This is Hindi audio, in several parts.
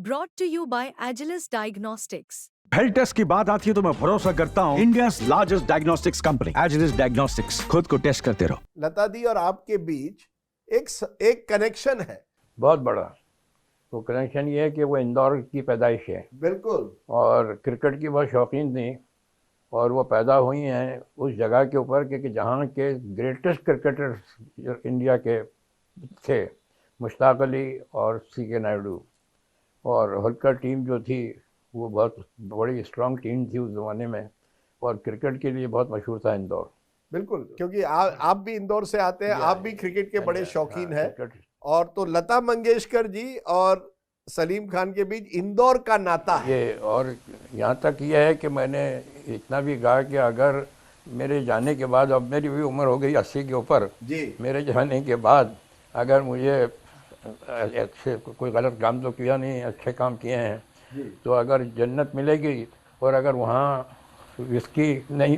brought to you by Agilus Diagnostics. Health test की बात आती है तो मैं भरोसा करता हूँ India largest diagnostics company Agilus diagnostics. खुद को टेस्ट करते रहो। लता दी और आपके बीच एक कनेक्शन है, बहुत बड़ा। वो कनेक्शन ये है कि वो इंदौर की पैदाइश है बिल्कुल, और क्रिकेट की बहुत शौकीन थी और वो पैदा हुई हैं उस जगह के ऊपर कि जहाँ के ग्रेटेस्ट क्रिकेटर्स इंडिया के थे, मुश्ताक अली और सीके नायडू। और होलकर टीम जो थी वो बहुत बड़ी स्ट्रांग टीम थी उस ज़माने में और क्रिकेट के लिए बहुत मशहूर था इंदौर। बिल्कुल, क्योंकि आप भी इंदौर से आते हैं, आप भी क्रिकेट के बड़े शौकीन हैं। और तो लता मंगेशकर जी और सलीम खान के बीच इंदौर का नाता है ये। और यहाँ तक ये है कि मैंने इतना भी कहा कि अगर मेरे जाने के बाद, अब मेरी भी उम्र हो गई 80 के ऊपर जी, मेरे जाने के बाद अगर मुझे अच्छे कोई गलत काम तो किया नहीं, अच्छे काम किए हैं, तो अगर जन्नत मिलेगी और अगर वहाँ विस्की नहीं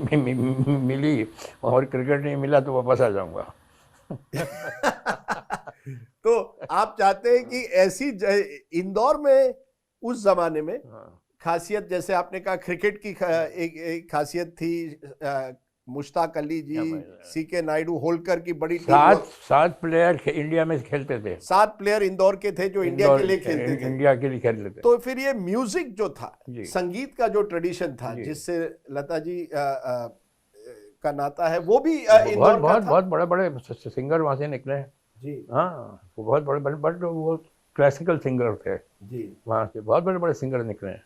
मिली और क्रिकेट नहीं मिला तो वापस आ जाऊँगा। तो आप चाहते हैं कि ऐसी इंदौर में उस जमाने में खासियत, जैसे आपने कहा क्रिकेट की एक खासियत थी, मुश्ताक अली जी, सीके नायडू, होलकर की बड़ी टीम, सात प्लेयर इंडिया में खेलते थे। 7 प्लेयर इंदौर के थे जो इंडिया के लिए खेलते थे, इंडिया के लिए खेलते थे। तो फिर ये म्यूजिक जो था, संगीत का जो ट्रेडिशन था जिससे लता जी का नाता है, वो भी इंदौर का था। बहुत बड़े बड़े सिंगर वहाँ से निकले हैं जी। हाँ, वो बहुत बड़े बड़े, बट वो क्लासिकल सिंगर थे जी, वहाँ से बहुत बड़े बड़े सिंगर निकले हैं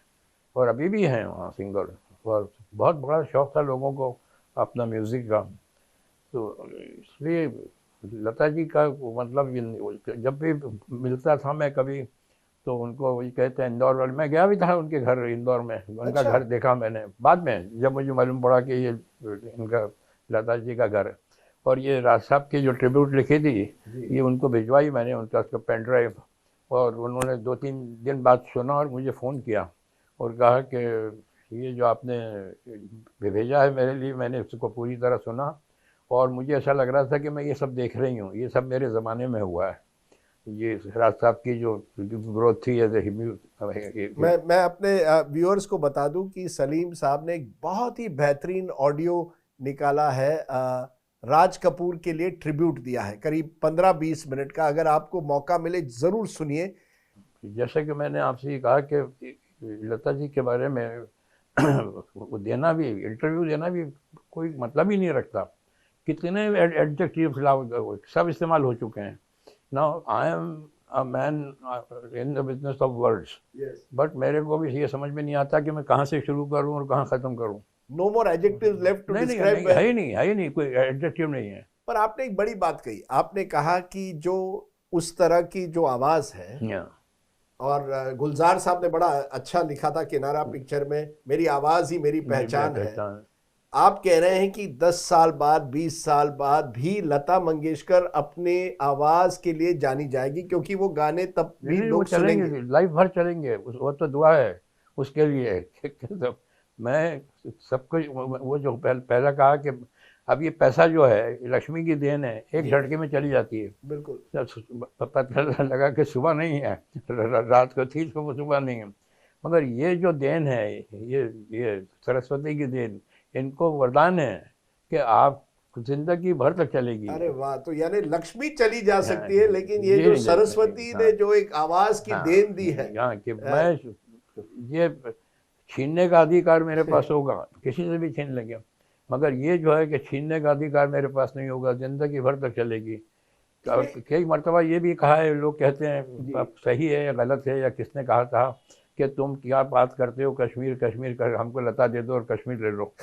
और अभी भी हैं वहाँ सिंगर। और बहुत बड़ा शौक था लोगों को अपना म्यूज़िक का, तो इसलिए लता जी का मतलब जब भी मिलता था मैं कभी, तो उनको वही कहते हैं इंदौर वाले। मैं गया भी था उनके घर इंदौर में, उनका घर देखा मैंने बाद में जब मुझे मालूम पड़ा कि ये इनका लता जी का घर है। और ये राज साहब की जो ट्रिब्यूट लिखी थी ये उनको भिजवाई मैंने, उनका पेन ड्राइव, और उन्होंने 2-3 दिन बाद सुना और मुझे फ़ोन किया और कहा कि ये जो आपने भेजा है मेरे लिए, मैंने उसको पूरी तरह सुना और मुझे ऐसा लग रहा था कि मैं ये सब देख रही हूँ, ये सब मेरे ज़माने में हुआ है। ये राज साहब की जो ग्रोथ थी मैं अपने व्यूअर्स को बता दूं कि सलीम साहब ने एक बहुत ही बेहतरीन ऑडियो निकाला है, राज कपूर के लिए ट्रिब्यूट दिया है, करीब 15-20 मिनट का। अगर आपको मौका मिले ज़रूर सुनिए। जैसे कि मैंने आपसे ये कहा कि लता जी के बारे में देना भी, इंटरव्यू देना भी कोई मतलब ही नहीं रखता। कितने एडजेक्टिव्स सब इस्तेमाल हो चुके हैं। Now I am a man in the business of words, but मेरे को भी ये समझ में नहीं आता कि मैं कहाँ से शुरू करूँ और कहाँ ख़त्म करूँ। No more adjectives left to describe. है ही नहीं, कोई एडजेक्टिव नहीं है। पर आपने एक बड़ी बात कही, आपने कहा कि जो उस तरह की जो आवाज़ है, और गुलजार साहब ने बड़ा अच्छा लिखा था किनारा पिक्चर में, मेरी आवाज़ ही मेरी पहचान है। आप कह रहे हैं कि 10 साल बाद, 20 साल बाद भी लता मंगेशकर अपने आवाज़ के लिए जानी जाएगी, क्योंकि वो गाने तब भी लोग सुनेंगे, लाइफ भर चलेंगे। वो तो दुआ है उसके लिए। तो मैं सब कुछ, वो जो पहला कहा कि अब ये पैसा जो है लक्ष्मी की देन है, एक झटके में चली जाती है। बिल्कुल, पता लगा कि सुबह नहीं है, रात को थी तो सुबह नहीं है। मगर ये जो देन है, ये सरस्वती की देन, इनको वरदान है कि आप जिंदगी भर तक चलेगी। अरे वाह! तो यानी लक्ष्मी चली जा सकती है, लेकिन ये जो सरस्वती ने जो एक आवाज़ की देन दी है, कि मैं ये छीनने का अधिकार मेरे पास होगा, किसी से भी छीन लेंगे, मगर ये जो है कि छीनने का अधिकार मेरे पास नहीं होगा, ज़िंदगी भर तक चलेगी। कई मरतबा ये भी कहा है, लोग कहते हैं अब सही है या गलत है या किसने कहा था कि तुम क्या बात करते हो, कश्मीर कश्मीर कर, हमको लता दे दो और कश्मीर ले लो।